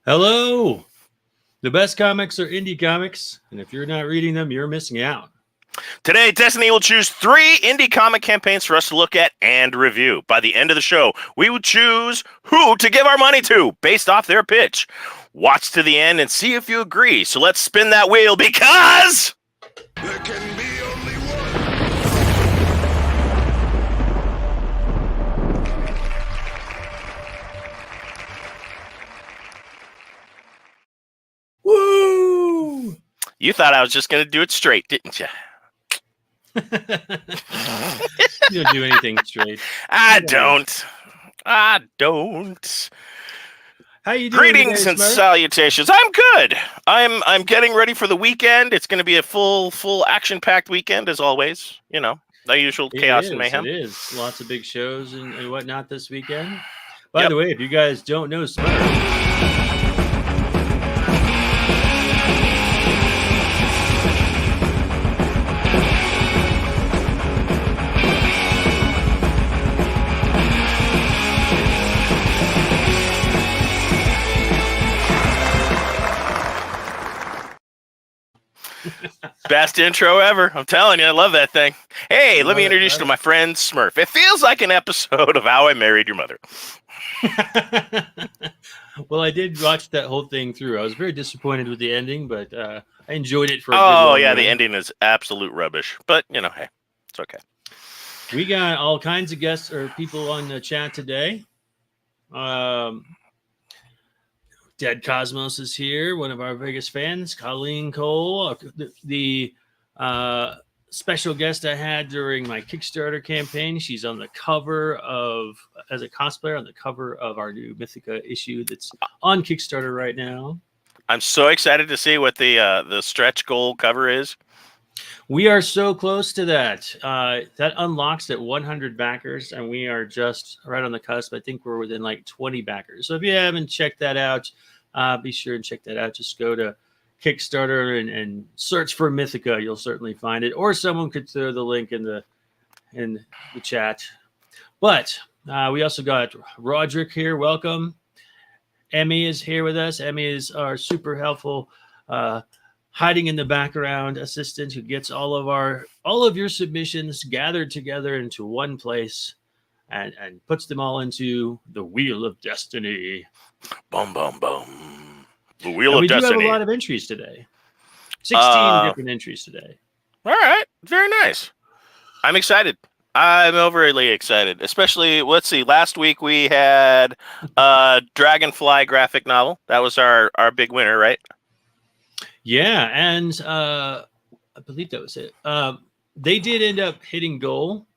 Hello! The best comics are indie comics, and if you're not reading them, you're missing out. Today, Destiny will choose 3 indie comic campaigns for us to look at and review. By the end of the show, we will choose who to give our money to based off their pitch. Watch to the end and see if you agree. So let's spin that wheel because There can be only one. Woo! you thought I was just going to do it straight, didn't you? You don't do anything straight. I don't. How you doing Greetings today, and Smurf? salutations. I'm good. I'm getting ready for the weekend. It's going to be a full action-packed weekend as always. You know, the usual chaos and mayhem. It is. Lots of big shows and whatnot this weekend. By Yep. the way, if you guys don't know Smurf, Best intro ever. I'm telling you, I love that thing. Hey, let me Love it, introduce you to love my friend Smurf. It feels like an episode of How I Married Your Mother. well, I did watch that whole thing through. I was very disappointed with the ending, but I enjoyed it for a good Oh, long yeah, run. the ending is absolute rubbish. But, you know, hey, it's okay. We got all kinds of guests or people on the chat today. Dead Cosmos is here, one of our biggest fans. Colleen Cole, the special guest I had during my Kickstarter campaign. She's on the cover of, as a cosplayer, on the cover of our new Mythica issue that's on Kickstarter right now. I'm so excited to see what the stretch goal cover is. We are so close to that. That unlocks at 100 backers, and we are just right on the cusp. I think we're within like 20 backers. So if you haven't checked that out, be sure and check that out. Just go to Kickstarter and search for Mythica. You'll certainly find it. Or someone could throw the link in the chat. But we also got Roderick here. Welcome. Emmy is here with us. Emmy is our super helpful hiding in the background assistant who gets all of your submissions gathered together into one place and puts them all into the Wheel of Destiny. Boom, boom, boom. The Wheel And of we do Destiny. have a lot of entries today. 16 different entries today. All right. Very nice. I'm excited. I'm overly excited. Especially, let's see, last week we had Dragonfly graphic novel. That was our big winner, right? Yeah, and I believe that was it. They did end up hitting goal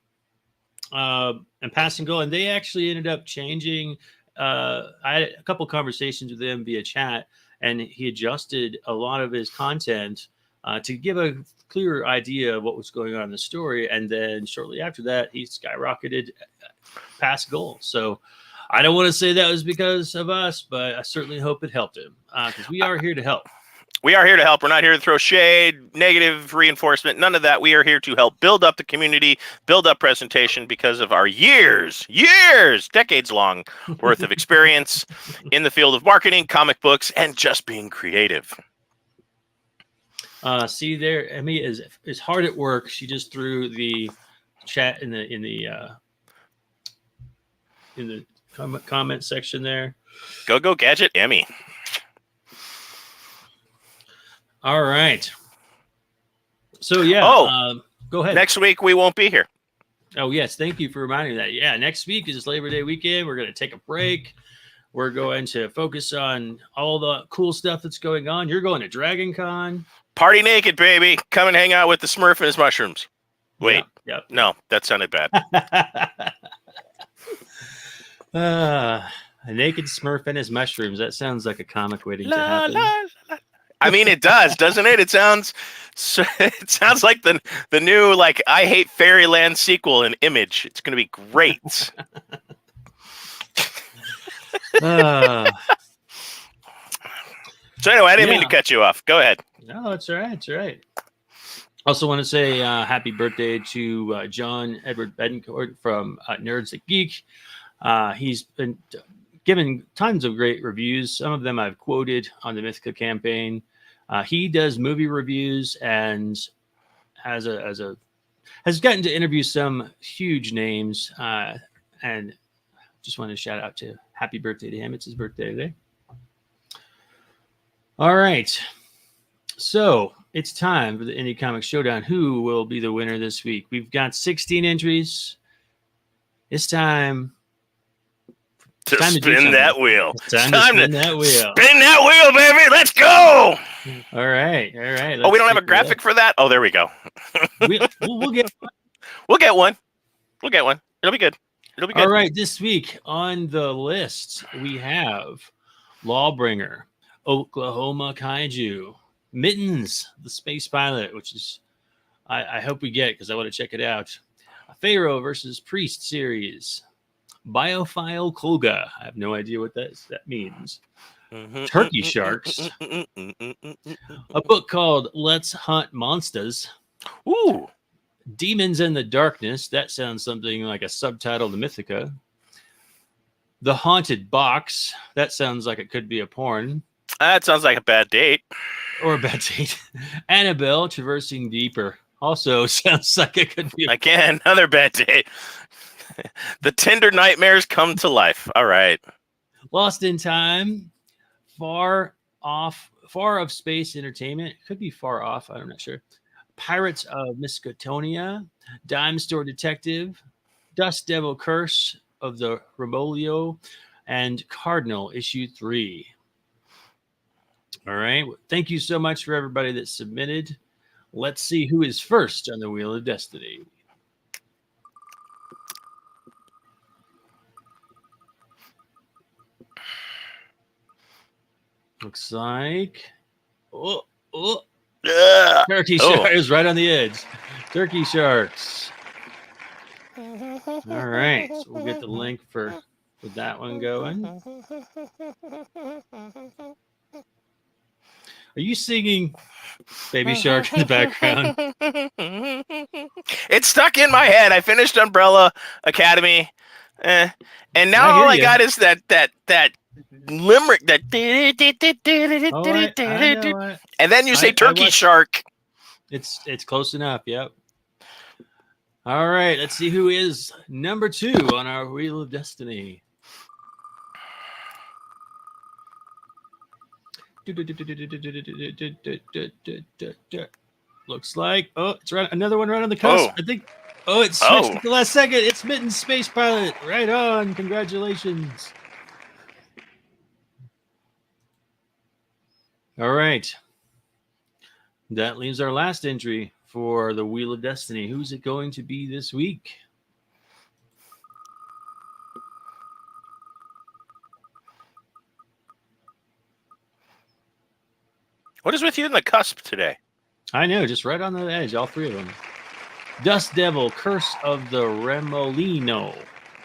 and passing goal, and they actually ended up changing. I had a couple conversations with him via chat, and he adjusted a lot of his content to give a clearer idea of what was going on in the story. And then shortly after that, he skyrocketed past goal. So I don't want to say that was because of us, but I certainly hope it helped him because we are here to help. We are here to help. We're not here to throw shade, negative reinforcement, none of that. We are here to help build up the community, build up presentation because of our decades long worth of experience in the field of marketing, comic books, and just being creative. See there, Emmy is hard at work. She just threw the chat in the comment section there. Go Gadget Emmy. All right. So yeah. Go ahead. Next week we won't be here. Oh yes, thank you for reminding me that. Yeah, next week is Labor Day weekend. We're going to take a break. We're going to focus on all the cool stuff that's going on. You're going to Dragon Con. Party naked, baby. Come and hang out with the Smurf and his mushrooms. Wait. Yep. No, that sounded bad. A naked Smurf and his mushrooms. That sounds like a comic waiting to happen. I mean, it does, doesn't it? It sounds like the new like I Hate Fairyland sequel in Image. It's going to be great. So anyway, I didn't mean to cut you off. Go ahead. No, it's all right. It's all right. Also want to say happy birthday to John Edward Bedencourt from Nerds That Geek. He's been given tons of great reviews. Some of them I've quoted on the Mythica campaign. He does movie reviews and has gotten to interview some huge names. And just want to shout out to happy birthday to him. It's his birthday today. All right. So it's time for the Indie Comics Showdown. Who will be the winner this week? We've got 16 entries. It's time to spin that wheel. It's time to spin that wheel. Spin that wheel, baby. Let's go. All right. Oh, we don't have a graphic for that? Oh, there we go. We'll get one. We'll get one. It'll be good. All right. This week on the list, we have Lawbringer, Oklahoma Kaiju, Mittens, the space pilot, which is I hope we get because I want to check it out. Pharaoh versus Priest series. Biophile Kolga. I have no idea what that means. Turkey Sharks. A book called Let's Hunt Monsters. Ooh. Demons in the Darkness. That sounds something like a subtitle to Mythica. The Haunted Box. That sounds like it could be a porn. That sounds like a bad date. Or a bad date. Annabelle Traversing Deeper. Also sounds like it could be again, another bad date. The Tender Nightmares come to life. All right. Lost in Time. Far of Space Entertainment. Could be Far Off. I'm not sure. Pirates of Miskatonia. Dime Store Detective. Dust Devil Curse of the Remolio. And Cardinal issue 3. All right. Thank you so much for everybody that submitted. Let's see who is first on the Wheel of Destiny. Looks like Turkey Sharks is right on the edge. Turkey Sharks. All right, so we'll get the link for that one going. Are you singing Baby Shark in the background? It's stuck in my head. I finished Umbrella Academy, and now all I got is that limerick that. And then you say Turkey Shark. It's close enough. Yep. All right, let's see who is number 2 on our Wheel of Destiny. Looks like it's right, another one right on the cusp. I think it switched at the last second. It's Mittens Space Pilot. Right on. Congratulations. All right. That leaves our last entry for the Wheel of Destiny. Who's it going to be this week? What is with you in the cusp today? I know, just right on the edge, all 3 of them. Dust Devil, Curse of the Remolino.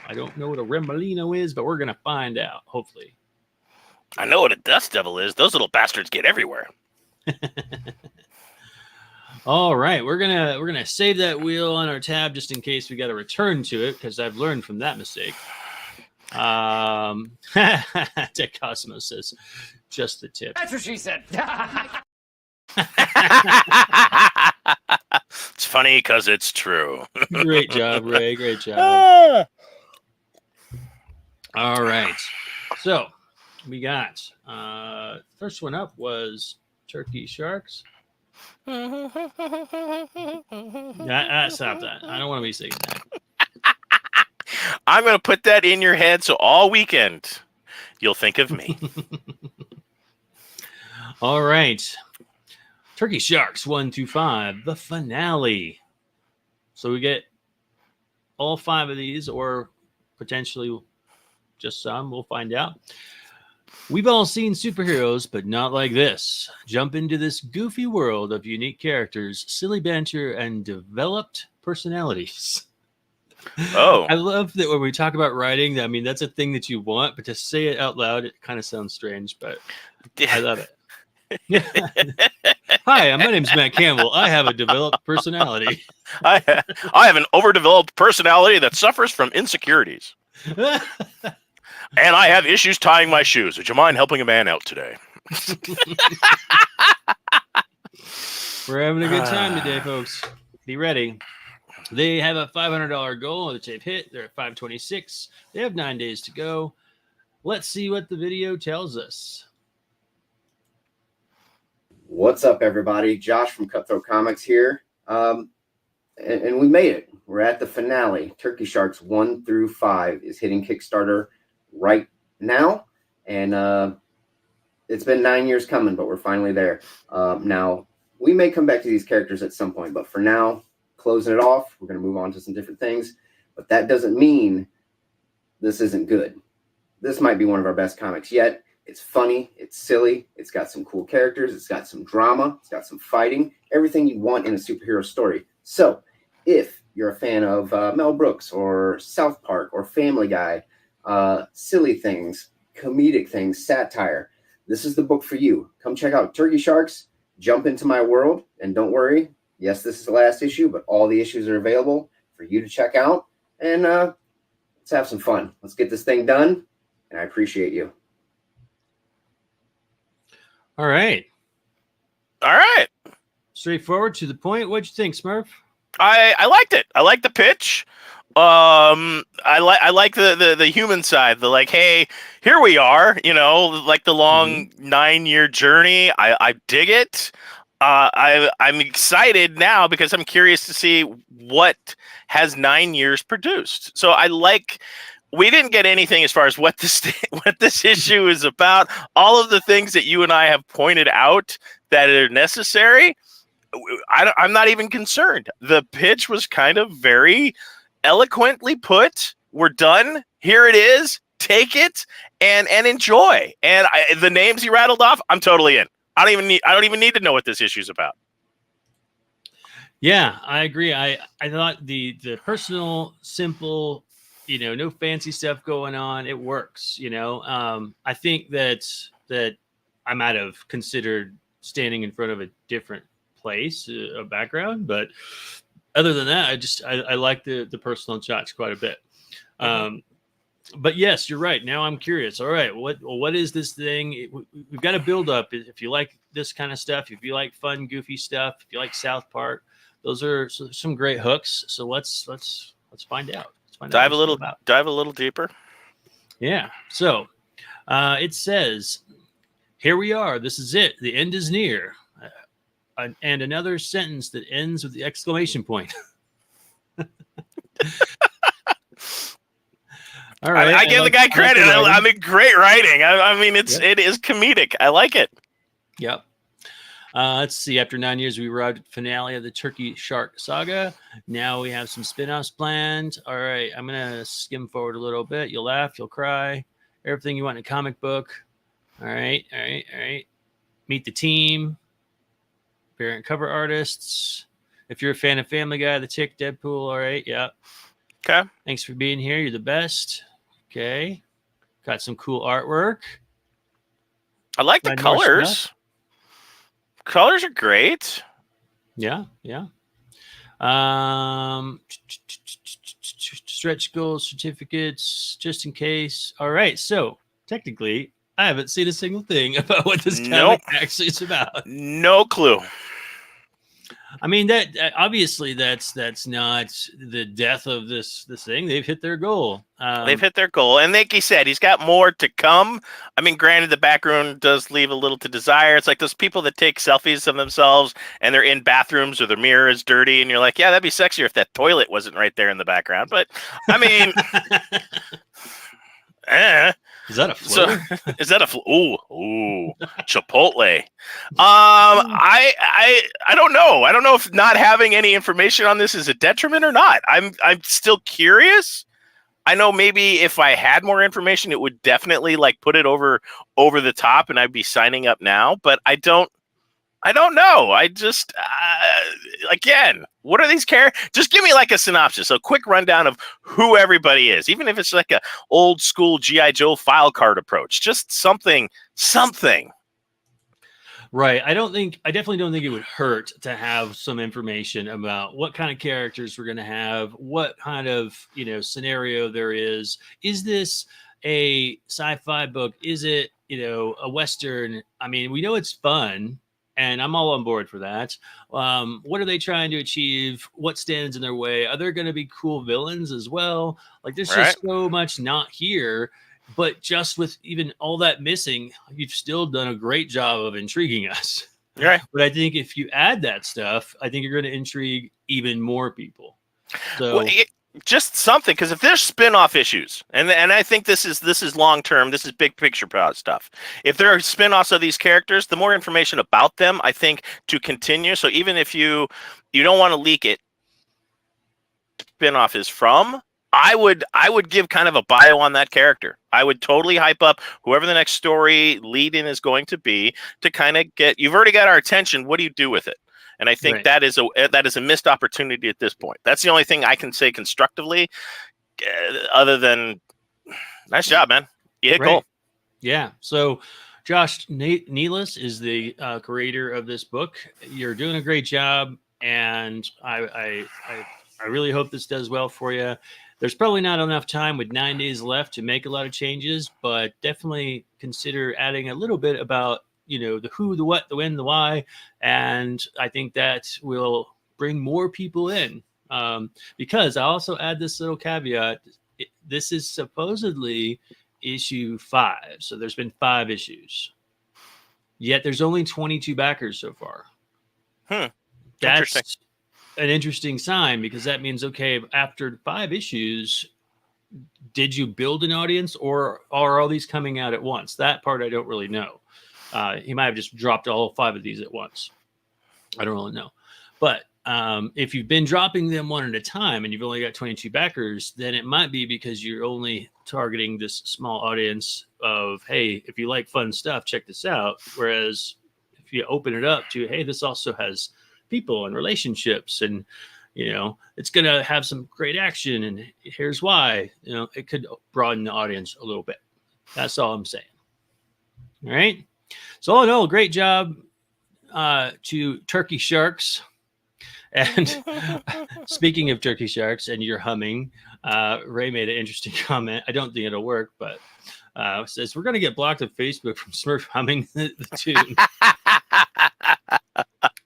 I don't know what a Remolino is, but we're going to find out, hopefully. I know what a Dust Devil is. Those little bastards get everywhere. All right, we're gonna save that wheel on our tab just in case we got to return to it, because I've learned from that mistake. Tech Cosmos says, just the tip. That's what she said. It's funny because it's true. Great job, Ray. Great job. All right. So we got first one up was Turkey Sharks. Stop that. I don't want to be singing that. I'm going to put that in your head so all weekend you'll think of me. All right. Turkey Sharks 1 through 5, the finale. So we get all 5 of these, or potentially just some. We'll find out. We've all seen superheroes, but not like this. Jump into this goofy world of unique characters, silly banter, and developed personalities. Oh. I love that when we talk about writing, I mean, that's a thing that you want, but to say it out loud, it kind of sounds strange, but I love it. Hi, my name's Matt Campbell. I have a developed personality. I have an overdeveloped personality that suffers from insecurities. And I have issues tying my shoes. Would you mind helping a man out today? We're having a good time today, folks. Be ready. They have a $500 goal that they've hit. They're at 526. They have 9 days to go. Let's see what the video tells us. What's up, everybody? Josh from Cutthroat Comics here. And we made it. We're at the finale. Turkey Sharks 1 through 5 is hitting Kickstarter right now. And it's been 9 years coming, but we're finally there. Now, we may come back to these characters at some point, but for now, closing it off, we're going to move on to some different things. But that doesn't mean this isn't good. This might be one of our best comics yet. It's funny. It's silly. It's got some cool characters. It's got some drama. It's got some fighting. Everything you want in a superhero story. So if you're a fan of Mel Brooks or South Park or Family Guy, silly things, comedic things, satire, this is the book for you. Come check out Turkey Sharks. Jump into my world. And don't worry. Yes, this is the last issue, but all the issues are available for you to check out. And let's have some fun. Let's get this thing done. And I appreciate you. All right. All right. Straightforward, to the point. What'd you think, Smurf? I liked it. I liked the pitch. I like the human side. The like, hey, here we are. You know, like the long 9-year journey. I dig it. I'm excited now because I'm curious to see what has 9 years produced. So I like. We didn't get anything as far as what this issue is about. All of the things that you and I have pointed out that are necessary, I'm not even concerned. The pitch was kind of very eloquently put. We're done. Here it is. Take it and enjoy. And the names he rattled off, I'm totally in. I don't even need to know what this issue is about. Yeah, I agree. I thought the personal, simple, no fancy stuff going on. It works, I think that I might have considered standing in front of a different place, a background, but other than that, I like the personal shots quite a bit. But yes, you're right. Now I'm curious. All right, what is this thing? We've got to build up. If you like this kind of stuff, if you like fun, goofy stuff, if you like South Park, those are some great hooks. So let's find out. Dive a little deeper. Yeah. So it says, here we are. This is it. The end is near. And another sentence that ends with the exclamation point. All right. I give the guy credit. I mean, great writing. I mean, it is comedic. I like it. Yep. Let's see. After 9 years, we arrived at the finale of the Turkey Shark saga. Now we have some spin-offs planned. All right. I'm going to skim forward a little bit. You'll laugh. You'll cry. Everything you want in a comic book. All right. Meet the team. Variant cover artists. If you're a fan of Family Guy, The Tick, Deadpool. All right. Yeah. Okay. Thanks for being here. You're the best. Okay. Got some cool artwork. I like the colors. Colors are great. Yeah. Stretch goals, certificates, just in case. All right. So technically, I haven't seen a single thing about what this comic actually is about. No clue. I mean, that obviously that's not the death of this thing. They've hit their goal. They've hit their goal, and like he said, he's got more to come. I mean, granted, the background does leave a little to desire. It's like those people that take selfies of themselves, and they're in bathrooms or their mirror is dirty, and you're like, yeah, that'd be sexier if that toilet wasn't right there in the background. But I mean, Is that a floater? So, is that a ooh Chipotle? I don't know. I don't know if not having any information on this is a detriment or not. I'm still curious. I know maybe if I had more information, it would definitely like put it over the top, and I'd be signing up now. But I don't know. I just again, what are these characters? Just give me like a synopsis, a quick rundown of who everybody is, even if it's like a old school G.I. Joe file card approach. Just something. Right. I definitely don't think it would hurt to have some information about what kind of characters we're going to have, what kind of, scenario there is. Is this a sci-fi book? Is it, a Western? I mean, we know it's fun, and I'm all on board for that. What are they trying to achieve? What stands in their way? Are there going to be cool villains as well? Like, there's Right. just so much not here. But just with even all that missing, you've still done a great job of intriguing us. Right. But I think if you add that stuff, I think you're going to intrigue even more people. So Well, just something, because if there's spin-off issues, and I think this is long term, this is big picture stuff. If there are spin-offs of these characters, the more information about them, I think, to continue. So even if you don't want to leak it, spin-off is from, I would give kind of a bio on that character. I would totally hype up whoever the next story lead-in is going to be, to kind of get, you've already got our attention. What do you do with it? And I think that is a missed opportunity at this point. That's the only thing I can say constructively, other than nice job, man. You hit goal. Yeah. So Josh Nealis is the creator of this book. You're doing a great job, and I really hope this does well for you. There's probably not enough time with 9 days left to make a lot of changes, but definitely consider adding a little bit about, the who, the what, the when, the why. And I think that will bring more people in, because I also add this little caveat. This is supposedly issue 5. So there's been 5 issues, yet there's only 22 backers so far. That's an interesting sign, because that means, okay, after 5 issues, did you build an audience, or are all these coming out at once? That part I don't really know. He might have just dropped all 5 of these at once. I don't really know. But if you've been dropping them one at a time and you've only got 22 backers, then it might be because you're only targeting this small audience of, hey, if you like fun stuff, check this out. Whereas if you open it up to, hey, this also has people and relationships, and it's going to have some great action, and here's why, it could broaden the audience a little bit. That's all I'm saying. All right. So all in all, great job to Turkey Sharks. And speaking of Turkey Sharks, and you're humming, Ray made an interesting comment. I don't think it'll work, but says we're going to get blocked on Facebook from Smurf humming the tune.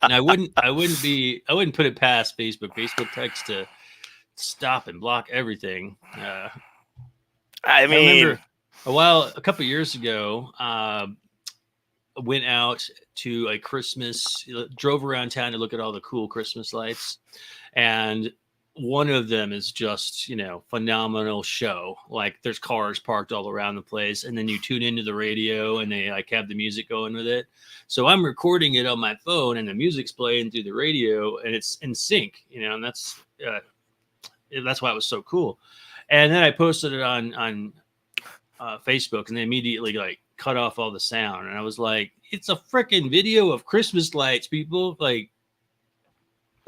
And I wouldn't put it past Facebook. Facebook likes to stop and block everything. I remember a couple of years ago, went out to a Christmas, drove around town to look at all the cool Christmas lights. And one of them is just, phenomenal show. Like, there's cars parked all around the place, and then you tune into the radio and they have the music going with it. So I'm recording it on my phone, and the music's playing through the radio, and it's in sync, and that's why it was so cool. And then I posted it on Facebook, and they immediately cut off all the sound. And I was like, it's a freaking video of Christmas lights, people. But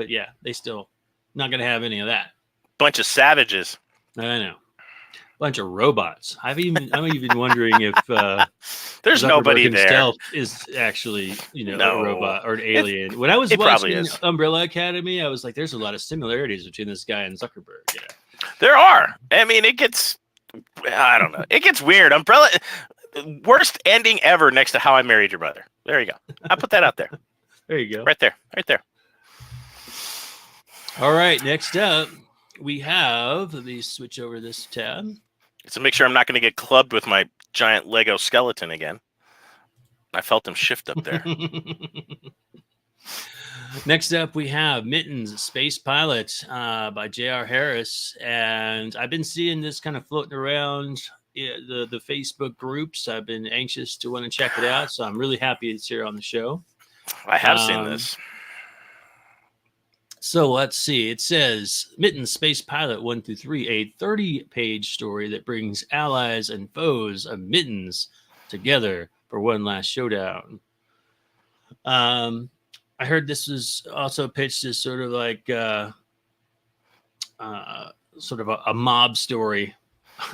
yeah, they still not going to have any of that. Bunch of savages. I know. Bunch of robots. I'm even wondering if there's Zuckerberg nobody there himself is actually, a robot or an alien. When I was watching Umbrella Academy, I was like, there's a lot of similarities between this guy and Zuckerberg. Yeah. There are. I mean, I don't know. It gets weird. Umbrella, worst ending ever next to How I Married Your Mother. There you go. I'll put that out there. There you go. Right there. All right. Next up, we have, let me switch over this tab. So make sure I'm not going to get clubbed with my giant Lego skeleton again. I felt him shift up there. Next up, we have Mittens, Space Pilot by J.R. Harris. And I've been seeing this kind of floating around the Facebook groups. I've been anxious to want to check it out. So I'm really happy it's here on the show. I have seen this. So let's see. It says Mittens, Space Pilot 1 through 3, a 30-page story that brings allies and foes of Mittens together for one last showdown. I heard this was also pitched as sort of like sort of a mob story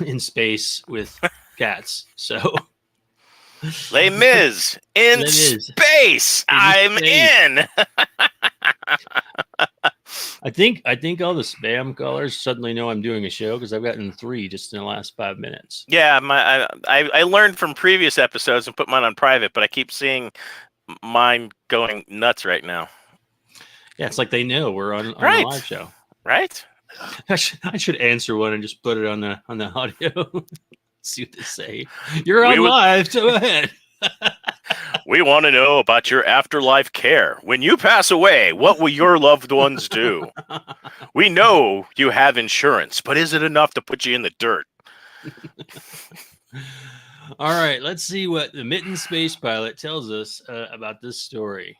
in space with cats. So Les Mis in space. I'm in. I think all the spam callers suddenly know I'm doing a show because I've gotten 3 just in the last 5 minutes. Yeah, I learned from previous episodes and put mine on private, but I keep seeing mine going nuts right now. Yeah, it's like they know we're on the Right. live show. Right? I should answer one and just put it on the audio. See what they say. You're on live. Go ahead. We want to know about your afterlife care. When you pass away, what will your loved ones do? We know you have insurance, but is it enough to put you in the dirt? All right, let's see what the Mitten Space Pilot tells us about this story.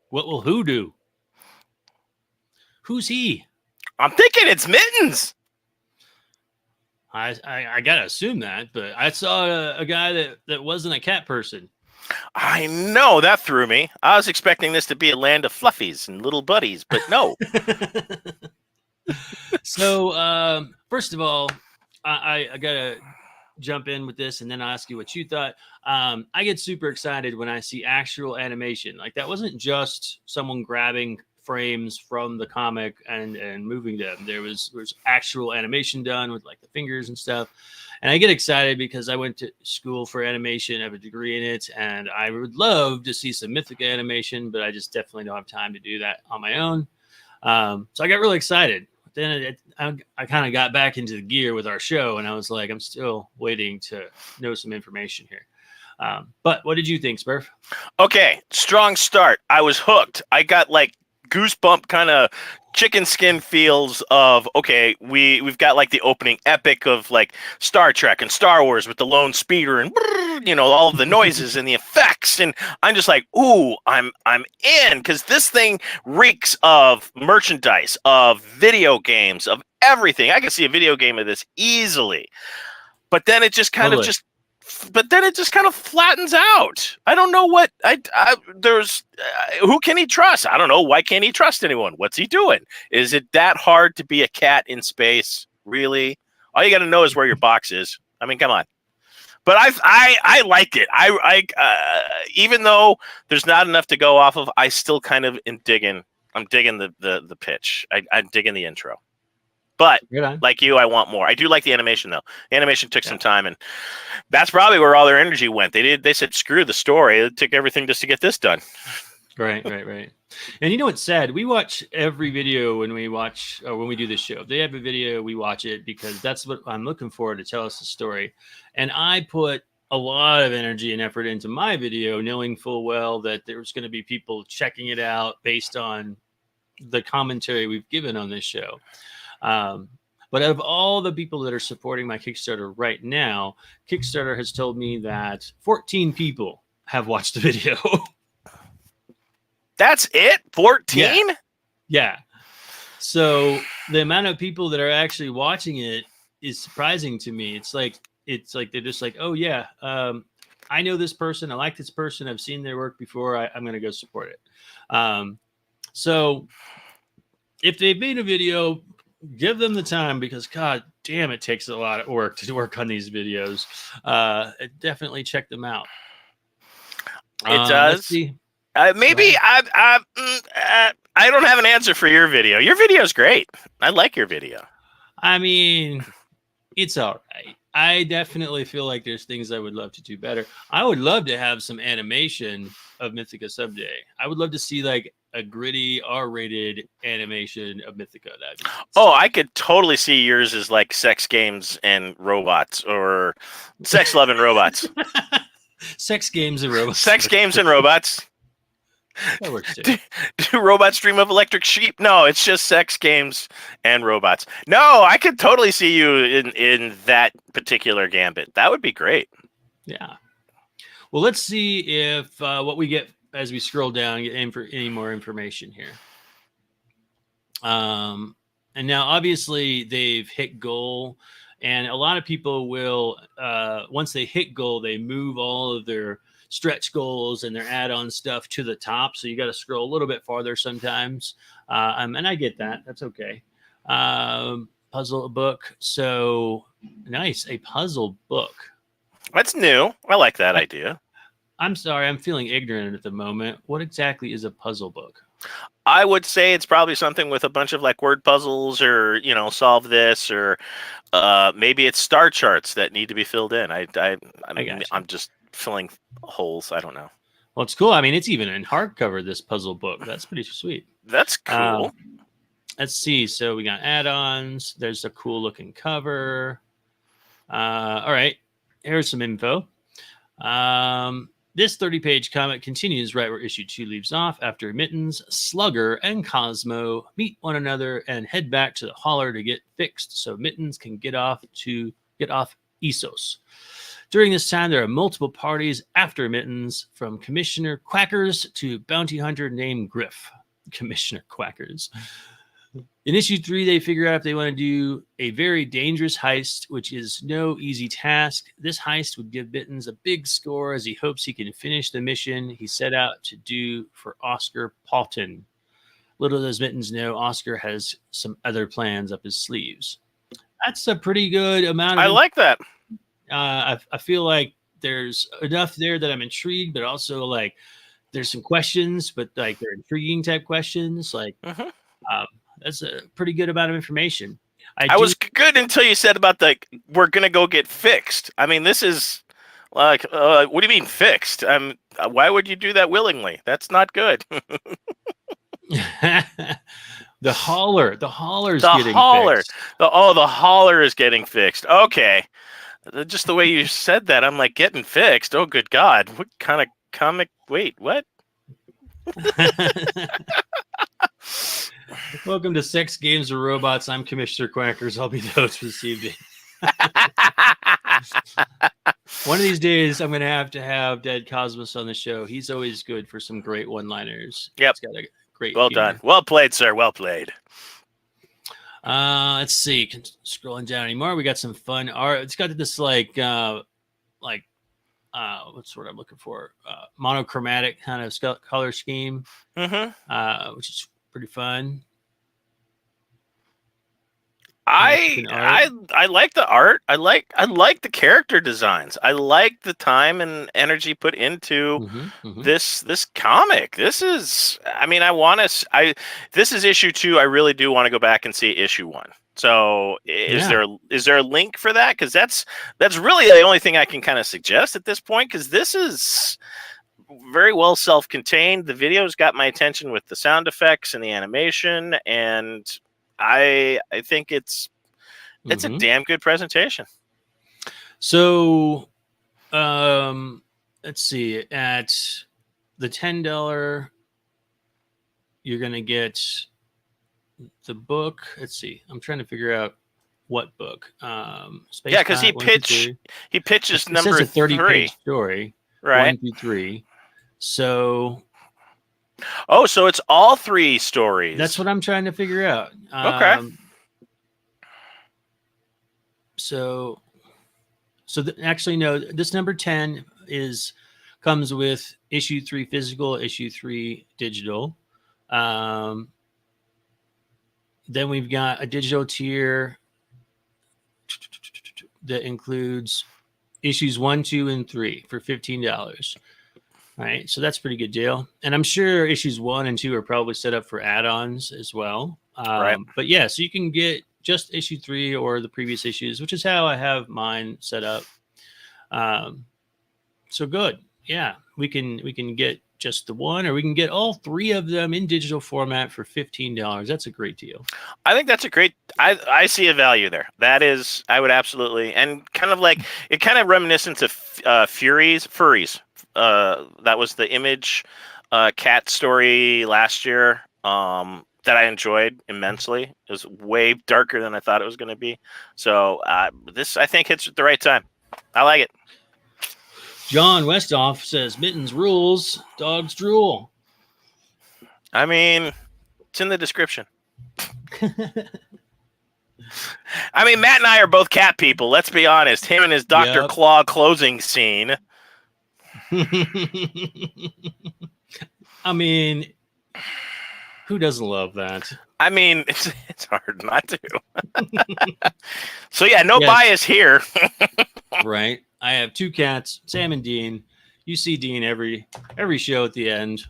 What will who do? Who's he? I'm thinking it's Mittens. I gotta assume that, but I saw a guy that wasn't a cat person. I know, that threw me. I was expecting this to be a land of fluffies and little buddies, but no. So, first of all, I gotta jump in with this and then I'll ask you what you thought. I get super excited when I see actual animation. Like, that wasn't just someone grabbing frames from the comic and moving them. There was actual animation done with like the fingers and stuff. And I get excited because I went to school for animation, I have a degree in it, and I would love to see some Mythica animation, but I just definitely don't have time to do that on my own. So I got really excited. Then I kind of got back into the gear with our show, and I was like, I'm still waiting to know some information here. But what did you think, Smurf? Okay, strong start. I was hooked. I got like goosebump kind of chicken skin feels of, okay, we've got like the opening epic of like Star Trek and Star Wars with the lone speeder and all of the noises and the effects, and I'm just like, ooh, I'm in, because this thing reeks of merchandise, of video games, of everything. I can see a video game of this easily, but then it just kind of flattens out. I don't know what there's. Who can he trust? I don't know. Why can't he trust anyone? What's he doing? Is it that hard to be a cat in space? Really? All you got to know is where your box is. I mean, come on. But I like it. Even though there's not enough to go off of, I still kind of am digging. I'm digging the pitch. I'm digging the intro. But like you, I want more. I do like the animation, though. The animation took some time, and that's probably where all their energy went. They said, screw the story. It took everything just to get this done. Right. And you know what's sad? We watch every video when we do this show. If they have a video, we watch it because that's what I'm looking for to tell us the story. And I put a lot of energy and effort into my video, knowing full well that there's going to be people checking it out based on the commentary we've given on this show. But out of all the people that are supporting my Kickstarter right now, Kickstarter has told me that 14 people have watched the video. That's it? 14? Yeah. So the amount of people that are actually watching it is surprising to me. It's like they're just like, oh yeah, I know this person, I like this person, I've seen their work before, I'm going to go support it. So if they've made a video, give them the time, because god damn, it takes a lot of work to work on these videos. Definitely check them out. It does. Maybe I don't have an answer for your video. Your video's great. I like your video. I mean, it's all right. I definitely feel like there's things I would love to do better. I would love to have some animation of Mythica someday. I would love to see like a gritty R-rated animation of Mythica. That'd be Oh, I could totally see yours as like sex games and robots, or sex, love, and robots. Sex games and robots. Sex games and robots. That works too. Do robots dream of electric sheep? No, it's just sex games and robots. No, I could totally see you in that particular gambit. That would be great. Yeah. Well, let's see if what we get as we scroll down, get in for any more information here. And now, obviously, they've hit goal, and a lot of people will, once they hit goal, they move all of their stretch goals and their add-on stuff to the top. So you got to scroll a little bit farther sometimes. And I get that. That's okay. Puzzle book. So nice. A puzzle book. That's new. I like that idea. I'm sorry. I'm feeling ignorant at the moment. What exactly is a puzzle book? I would say it's probably something with a bunch of like word puzzles, or, you know, solve this, or maybe it's star charts that need to be filled in. I'm just filling holes. I don't know. Well, it's cool. I mean, it's even in hardcover, this puzzle book. That's pretty sweet. That's cool. Let's see. So we got add-ons. There's a cool looking cover. All right. Here's some info. This 30-page comic continues right where issue 2 leaves off, after Mittens, Slugger, and Cosmo meet one another and head back to the hauler to get fixed so Mittens can get off Essos. During this time, there are multiple parties after Mittens, from Commissioner Quackers to bounty hunter named Griff. Commissioner Quackers. In issue 3, they figure out if they want to do a very dangerous heist, which is no easy task. This heist would give Mittens a big score, as he hopes he can finish the mission he set out to do for Oscar Paulton. Little does Mittens know, Oscar has some other plans up his sleeves. That's a pretty good amount of... I like that. I feel like there's enough there that I'm intrigued, but also like there's some questions, but like they're intriguing type questions. Like that's a pretty good amount of information. I was good until you said about the we're gonna go get fixed. I mean, this is like what do you mean fixed? Why would you do that willingly? That's not good. The hauler's getting fixed. The hauler is getting fixed. Okay. Just the way you said that, I'm like, getting fixed. Oh, good God. What kind of comic? Wait, what? Welcome to Sex Games of Robots. I'm Commissioner Quackers. I'll be the host for this evening. One of these days, I'm going to have Dead Cosmos on the show. He's always good for some great one-liners. Yep. He's got a great Well humor. done. Well played, sir. Well played. Let's see. Scrolling down anymore. We got some fun art. It's got this what's the word I'm looking for? Monochromatic kind of color scheme, which is pretty fun. I like the art. I like the character designs. I like the time and energy put into this comic. This is, I mean, this is issue 2. I really do want to go back and see issue 1. So is there a link for that? Because that's really the only thing I can kind of suggest at this point, because this is very well self-contained. The video's got my attention with the sound effects and the animation, and I think it's a damn good presentation. So let's see, at the $10 you're gonna get the book. Let's see, I'm trying to figure out what book. Space because he pitches number 3. 30-page story, right? 1 through 3. So so it's all 3 stories. That's what I'm trying to figure out. Okay. Actually, no. This number 10 comes with issue 3 physical, issue 3 digital. Then we've got a digital tier that includes issues 1, 2, and 3 for $15. right? So that's a pretty good deal. And I'm sure issues 1 and 2 are probably set up for add-ons as well. Right. But yeah, so you can get just issue 3 or the previous issues, which is how I have mine set up. So good. Yeah, we can get just the one, or we can get all 3 of them in digital format for $15. That's a great deal. I think that's a great. I see a value there. That is, I would absolutely, and kind of like it, kind of reminiscent of furries. That was the Image cat story last year. That I enjoyed immensely. It was way darker than I thought it was going to be. So this, I think, hits at the right time. I like it. John Westhoff says mittens rules, dogs drool. I mean, it's in the description. I mean, Matt and I are both cat people. Let's be honest. Him and his Dr. Claw closing scene. I mean, who doesn't love that? I mean, it's hard not to. So yeah, no bias here. Right. I have 2 cats, Sam and Dean. You see Dean every show at the end.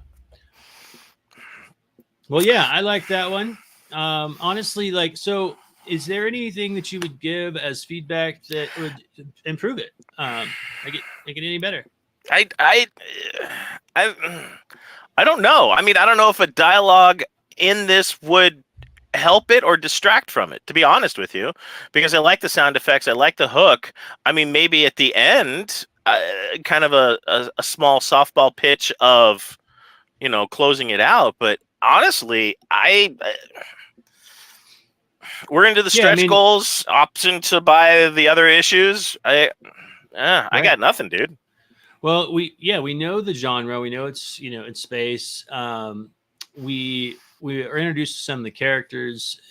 Well, yeah, I like that one. Honestly, like, so is there anything that you would give as feedback that would improve it? Make it any better? I don't know. I mean, I don't know if a dialogue in this would help it or distract from it, to be honest with you, because I like the sound effects. I like the hook. I mean, maybe at the end, kind of a small softball pitch of, closing it out. But honestly, we're into the stretch goals, option to buy the other issues. I got nothing, dude. Well, we know the genre. We know it's, in space. We are introduced to some of the characters.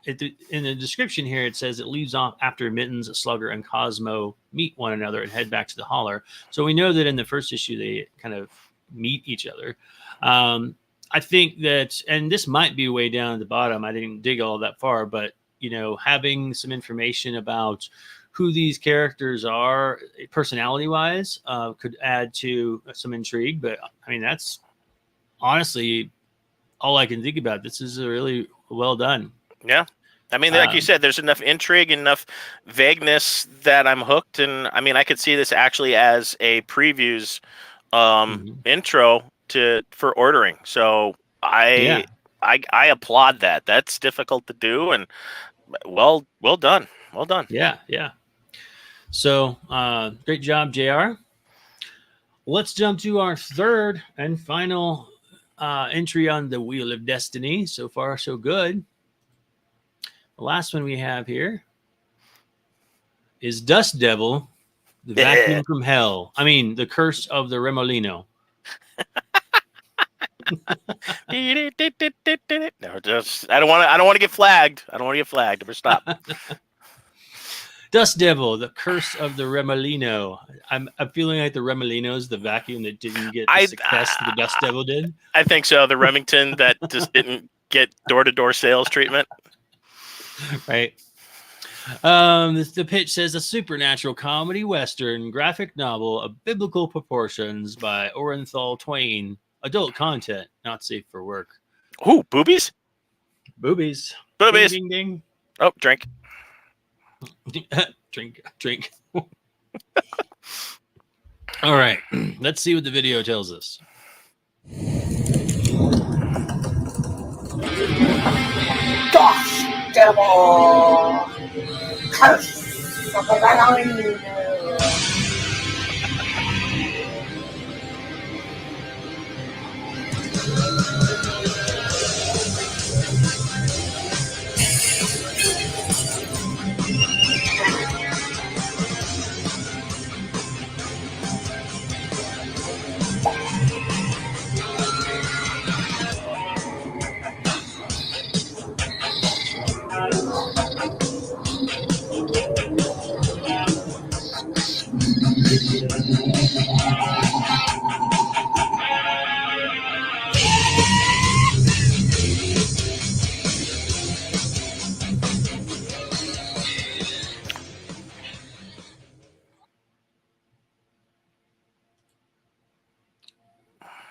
In the description here, it says it leaves off after Mittens, Slugger, and Cosmo meet one another and head back to the holler. So we know that in the first issue, they kind of meet each other. I think that, and this might be way down at the bottom, I didn't dig all that far, but, having some information about who these characters are personality-wise could add to some intrigue. But, I mean, that's honestly all I can think about. This is really well done. Yeah. I mean, like you said, there's enough intrigue, enough vagueness that I'm hooked. And I mean, I could see this actually as a previews intro for ordering. So I applaud that. That's difficult to do, and well done. Well done. Yeah. So great job, JR. Let's jump to our third and final entry on the Wheel of Destiny. So far, so good. The last one we have here is Dust Devil, the Vacuum from Hell. I mean, the Curse of the Remolino. No, just I don't want to get flagged. I don't want to get flagged. Never stop. Dust Devil, the Curse of the Remolino. I'm feeling like the Remolino is the vacuum that didn't get the success the Dust Devil did. I think so. The Remington that just didn't get door-to-door sales treatment. Right. The pitch says a supernatural comedy western graphic novel of biblical proportions by Orenthal Twain. Adult content, not safe for work. Ooh, boobies? Boobies. Boobies. Ding, ding, ding. Oh, drink. Drink. All right. Let's see what the video tells us. Dust Devil! Curse of the Remolino!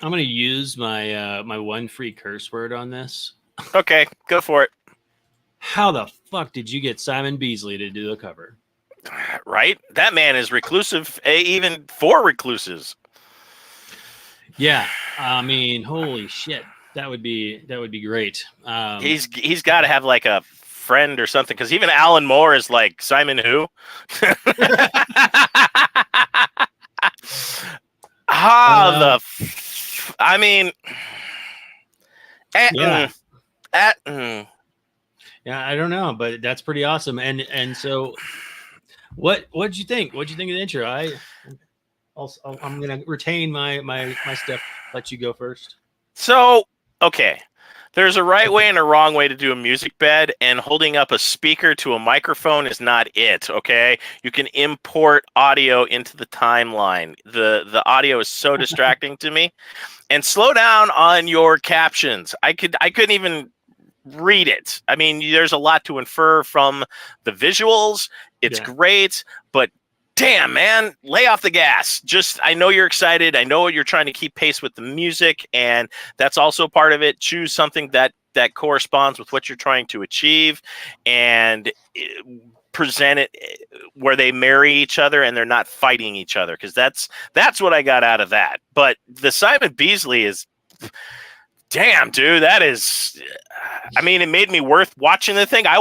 I'm gonna use my my one free curse word on this. Okay, go for it. How the fuck did you get Simon Beasley to do the cover? Right? That man is reclusive, even for recluses. Yeah, I mean, holy shit, that would be great. He's got to have like a friend or something, because even Alan Moore is like, Simon who? I mean, yeah. Yeah, Yeah, I don't know, but that's pretty awesome. And so, what'd you think? What'd you think of the intro? I'm gonna retain my stuff. Let you go first. So, okay. There's a right way and a wrong way to do a music bed, and holding up a speaker to a microphone is not it, okay? You can import audio into the timeline. The audio is so distracting to me. And slow down on your captions. I couldn't even read it. I mean, there's a lot to infer from the visuals. It's great, but damn, man, lay off the gas. Just, I know you're excited. I know you're trying to keep pace with the music, and that's also part of it. Choose something that corresponds with what you're trying to achieve, and present it where they marry each other and they're not fighting each other, because that's what I got out of that. But the Simon Beasley is, damn, dude, that is, I mean, it made me worth watching the thing. I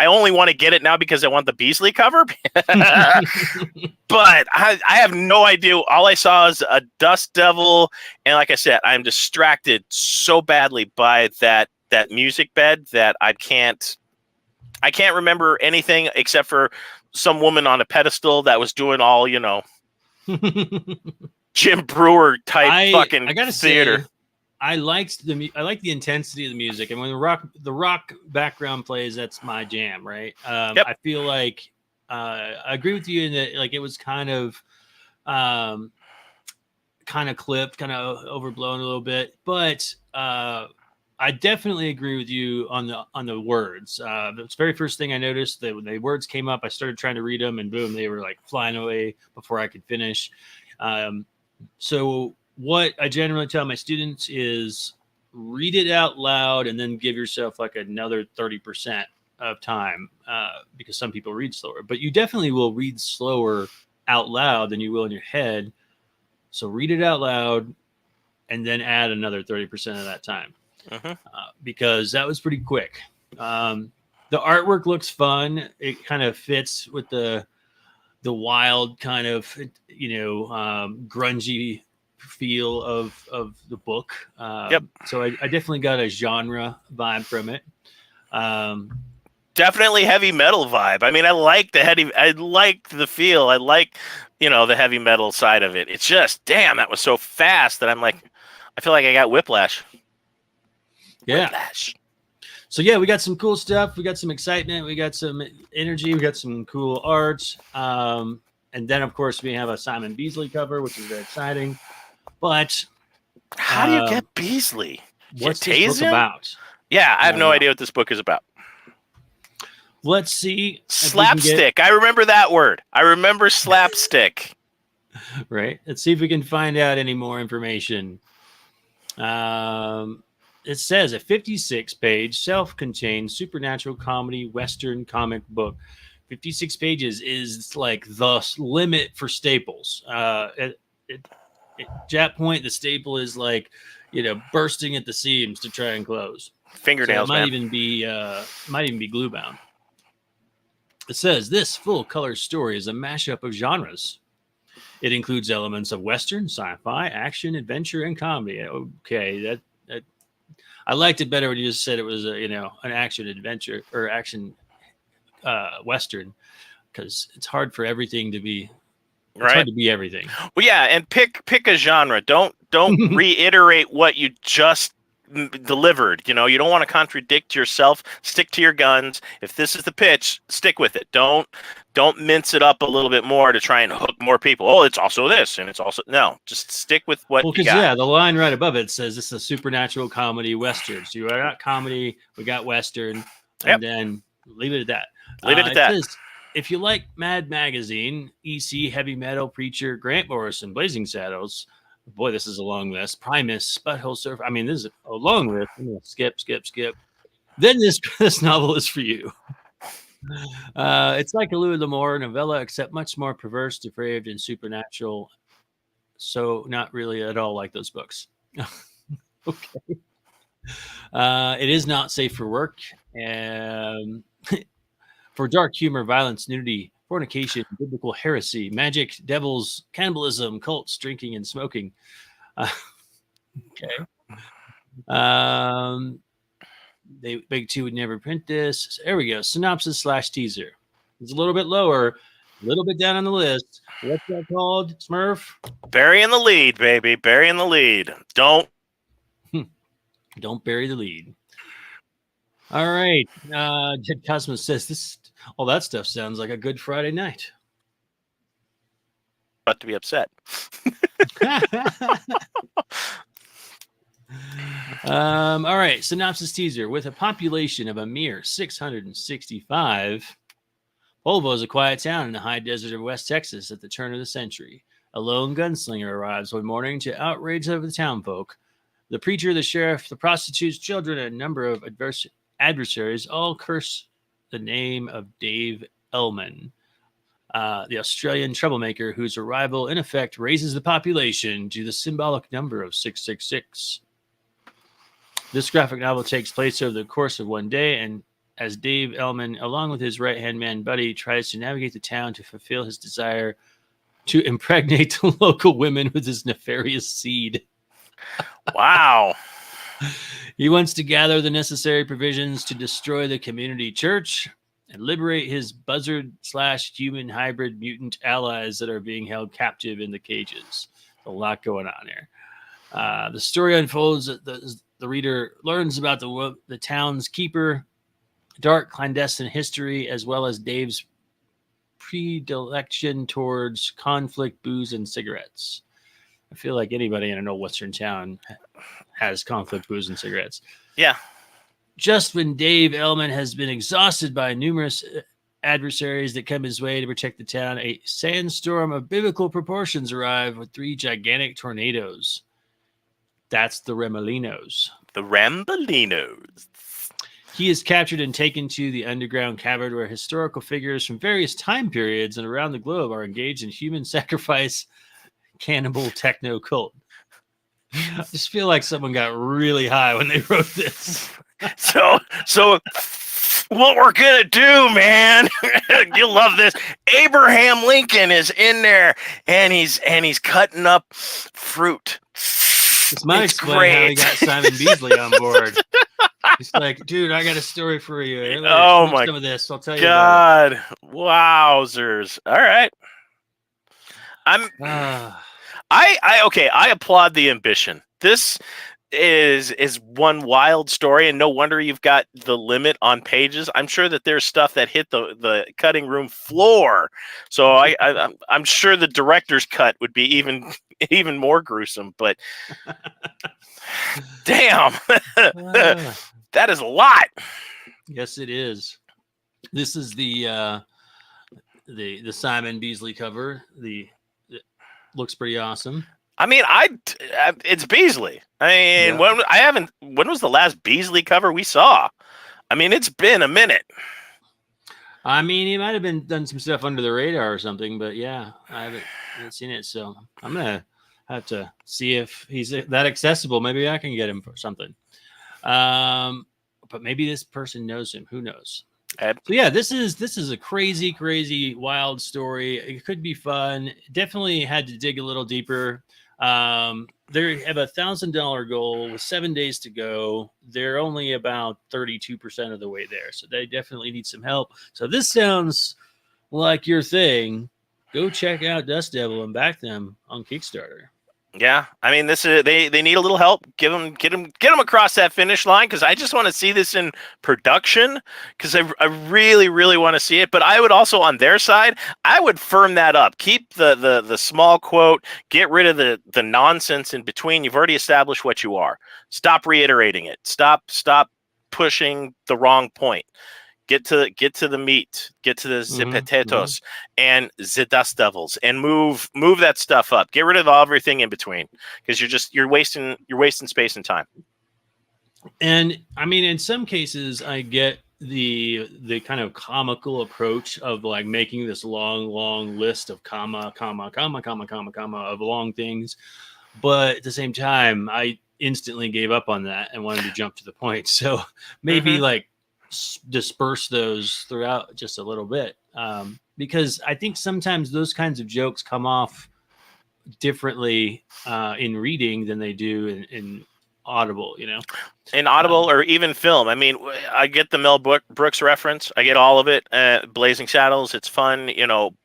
only want to get it now because I want the Beasley cover. But I have no idea. All I saw is a dust devil, and like I said, I'm distracted so badly by that music bed that I can't remember anything except for some woman on a pedestal that was doing all, Jim Brewer type fucking I gotta theater. Say, I liked the intensity of the music, and when the rock background plays, that's my jam, right? Yep. I feel like I agree with you in that, like, it was kind of clipped, kind of overblown a little bit, but I definitely agree with you on the words. The very first thing I noticed, that when the words came up, I started trying to read them, and boom, they were like flying away before I could finish. So what I generally tell my students is read it out loud and then give yourself like another 30% of time, because some people read slower, but you definitely will read slower out loud than you will in your head. So read it out loud and then add another 30% of that time, because that was pretty quick. The artwork looks fun. It kind of fits with the wild kind of, grungy feel of the book. So I definitely got a genre vibe from it. Definitely heavy metal vibe. I mean, I like the feel. I like, the heavy metal side of it. It's just, damn, that was so fast that I'm like, I feel like I got whiplash. Yeah. Whiplash. So yeah, we got some cool stuff. We got some excitement. We got some energy. We got some cool art. And then, of course, we have a Simon Beasley cover, which is very exciting. But how do you get Beasley? What's this book about? Yeah, I have no idea what this book is about. Let's see. Slapstick. I remember that word. I remember slapstick. Right. Let's see if we can find out any more information. It says a 56-page self-contained supernatural comedy Western comic book. 56 pages is like the limit for staples. At Jap Point, the staple is like, bursting at the seams to try and close. Fingernails, so it might even be glue bound. It says this full color story is a mashup of genres. It includes elements of Western, sci-fi, action, adventure, and comedy. Okay, that I liked it better when you just said it was an action adventure or action Western, because it's hard for everything to be. It's hard to be everything. Well, yeah, and pick a genre. Don't reiterate what you just delivered. You don't want to contradict yourself. Stick to your guns. If this is the pitch, stick with it. Don't mince it up a little bit more to try and hook more people. Oh, it's also this, and it's also no. Just stick with what you got. Yeah, the line right above it says this is a supernatural comedy Western. So you got comedy, we got Western, and then leave it at that. Leave it at that. Says, if you like Mad Magazine, EC, Heavy Metal, Preacher, Grant Morrison, Blazing Saddles, Boy, this is a long list. Primus, Butthole Surfer. I mean, this is a long list. I'm gonna skip. Then this novel is for you. It's like a Louis L'Amour novella, except much more perverse, depraved, and supernatural. So not really at all like those books. Okay. It is not safe for work. For dark humor, violence, nudity, fornication, biblical heresy, magic, devils, cannibalism, cults, drinking, and smoking. Okay. Big Two would never print this. There we go. Synopsis / teaser. It's a little bit lower, a little bit down on the list. What's that called, Smurf? Burying the lead, baby. Burying the lead. Don't bury the lead. All right. Ted Cosmos says all that stuff sounds like a good Friday night. about to be upset. All right. Synopsis teaser. With a population of a mere 665, Polvo is a quiet town in the high desert of West Texas at the turn of the century. A lone gunslinger arrives one morning to outrage over the townfolk. The preacher, the sheriff, the prostitutes, children, and a number of adversaries all curse the name of Dave Ellman, the Australian troublemaker whose arrival, in effect, raises the population to the symbolic number of 666. This graphic novel takes place over the course of one day, and as Dave Ellman, along with his right-hand man Buddy, tries to navigate the town to fulfill his desire to impregnate the local women with his nefarious seed. Wow. He wants to gather the necessary provisions to destroy the community church and liberate his buzzard/human hybrid mutant allies that are being held captive in the cages. A lot going on here. The story unfolds. The reader learns about the town's keeper, dark clandestine history, as well as Dave's predilection towards conflict, booze, and cigarettes. I feel like anybody in an old Western town has conflict, booze, and cigarettes. Yeah. Just when Dave Ellman has been exhausted by numerous adversaries that come his way to protect the town, a sandstorm of biblical proportions arrive with 3 gigantic tornadoes. That's the Remolinos. The Rambolinos. He is captured and taken to the underground cavern where historical figures from various time periods and around the globe are engaged in human sacrifice, cannibal techno cult. I just feel like someone got really high when they wrote this. So what we're gonna do, man, you'll love this. Abraham Lincoln is in there, and he's cutting up fruit. This might explain how he got Simon Beasley on board. He's like, dude, I got a story for you. Oh my some of this. I'll tell you God. about it. Wowzers. All right. I applaud the ambition. This is one wild story, and no wonder you've got the limit on pages. I'm sure that there's stuff that hit the cutting room floor. So I'm sure the director's cut would be even more gruesome, but damn, that is a lot. Yes, it is. This is the Simon Beasley cover. It looks pretty awesome. I mean, it's Beasley. I mean, Yeah. when was the last Beasley cover we saw? I mean, it's been a minute. I mean, he might have done some stuff under the radar or something, but yeah, I haven't seen it. So I'm gonna have to see if he's that accessible. Maybe I can get him for something. But maybe this person knows him. Who knows? So yeah, this is a crazy, crazy, wild story. It could be fun. Definitely had to dig a little deeper. They have $1,000 goal with 7 days to go. They're only about 32% of the way there, so they definitely need some help. So if this sounds like your thing, go check out Dust Devil and back them on Kickstarter. Yeah, I mean, this is they need a little help. Get them across that finish line, because I just want to see this in production, because I really, really want to see it. But I would also, on their side, I would firm that up. Keep the small quote. Get rid of the nonsense in between. You've already established what you are. Stop reiterating it. Stop pushing the wrong point. Get to the meat. Get to the potatoes and the dust devils, and move that stuff up. Get rid of everything in between, because you're wasting space and time. And I mean, in some cases, I get the kind of comical approach of like making this long list of comma of long things, but at the same time, I instantly gave up on that and wanted to jump to the point. So maybe like disperse those throughout just a little bit, because I think sometimes those kinds of jokes come off differently in reading than they do in Audible, in Audible or even film. I mean, I get the Mel Brooks reference. I get all of it. Blazing Saddles, it's fun,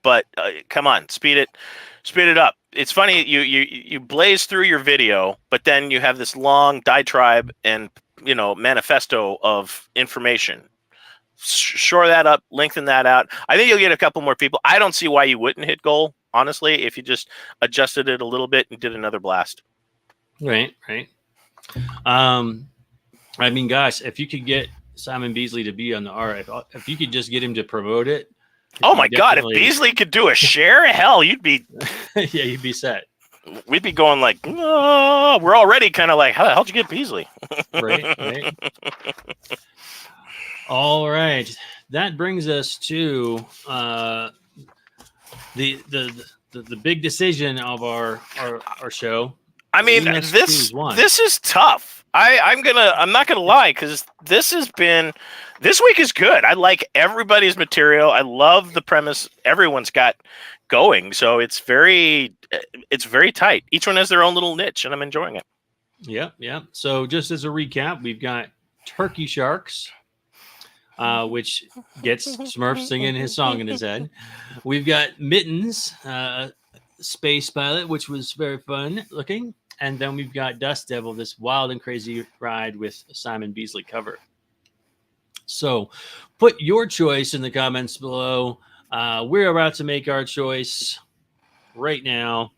but come on, speed it up. It's funny. You blaze through your video, but then you have this long diatribe and, manifesto of information. Shore that up, lengthen that out. I think you'll get a couple more people. I don't see why you wouldn't hit goal, honestly, if you just adjusted it a little bit and did another blast. Right. I mean, gosh, if you could get Simon Beasley to be on the if you could just get him to promote it. Oh my God, if Beasley could do a share, hell, you'd be yeah, you'd be set. We'd be going like, oh, we're already kind of like, how the hell did you get Beasley? Right. All right. That brings us to the big decision of our show. I mean, this is tough. I'm not gonna lie, because this week is good. I like everybody's material. I love the premise everyone's got going. So it's very tight. Each one has their own little niche, and I'm enjoying it. Yeah. So just as a recap, we've got Turkey Sharks, which gets Smurf singing his song in his head. We've got Mittens, Space Pilot, which was very fun looking. And then we've got Dust Devil, this wild and crazy ride with Simon Beasley cover. So put your choice in the comments below. We're about to make our choice right now.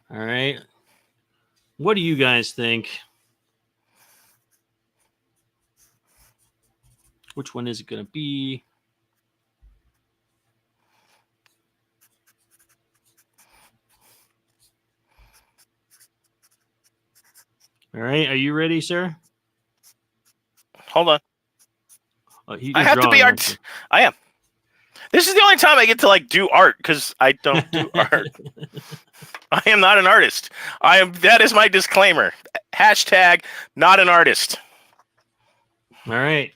All right. What do you guys think? Which one is it going to be? All right. Are you ready, sir? Hold on. I have to be art. I am. This is the only time I get to like do art, because I don't do art. I am not an artist. That is my disclaimer. Hashtag not an artist. All right.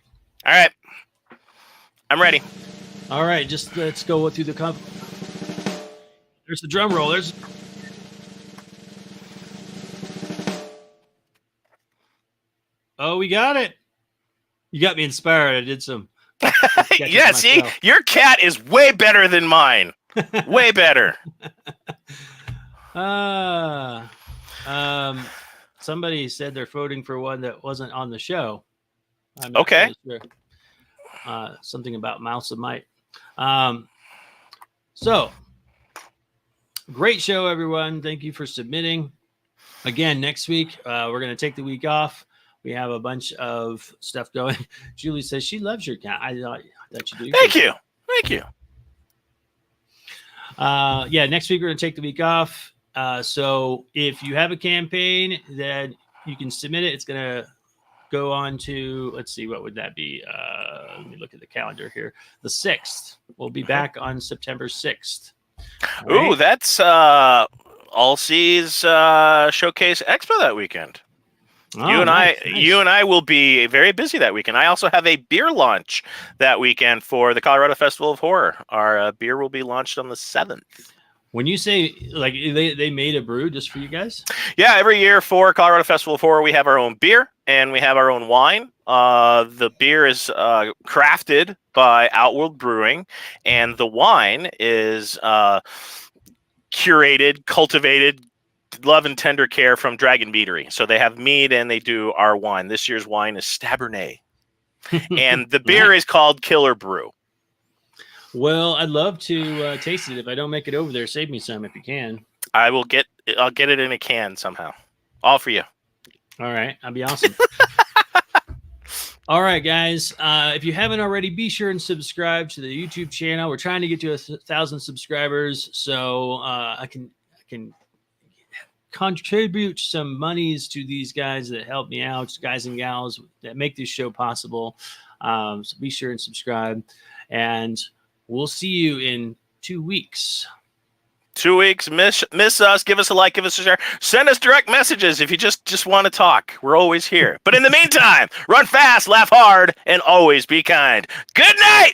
I'm ready. All right. Just let's go through the There's the drum roll. Oh, we got it. You got me inspired. I did some. Yeah, see, your cat is way better than mine. Way better. Somebody said they're voting for one that wasn't on the show. Okay. Sure. Something about Mouse of Might. So great show, everyone. Thank you for submitting. Again, next week, we're going to take the week off. We have a bunch of stuff going. Julie says she loves your cat. I thought you do. Thank you. Yeah, next week we're going to take the week off. So if you have a campaign, then you can submit it. It's going to go on to, let's see, what would that be? Let me look at the calendar here. The 6th. We'll be back on September 6th. Right? Ooh, that's All Seas Showcase Expo that weekend. Oh, you and nice. I will be very busy that weekend. I also have a beer launch that weekend for the Colorado Festival of Horror. Our beer will be launched on the 7th. When you say like they made a brew just for you guys? Yeah, every year for Colorado Festival of Horror, we have our own beer and we have our own wine. The beer is crafted by Outworld Brewing, and the wine is curated, cultivated, love and tender care from Dragon Meadery. So they have mead and they do our wine. This year's wine is Stabernay. And the beer is called Killer Brew. Well, I'd love to taste it. If I don't make it over there, save me some if you can. I'll get it in a can somehow. All for you. All right. That'd be awesome. All right, guys. If you haven't already, be sure and subscribe to the YouTube channel. We're trying to get to 1,000 subscribers, so I can contribute some monies to these guys that help me out, guys and gals that make this show possible. So be sure and subscribe, and we'll see you in 2 weeks. 2 weeks. Miss us. Give us a like. Give us a share. Send us direct messages if you just want to talk. We're always here. But in the meantime, run fast, laugh hard, and always be kind. Good night.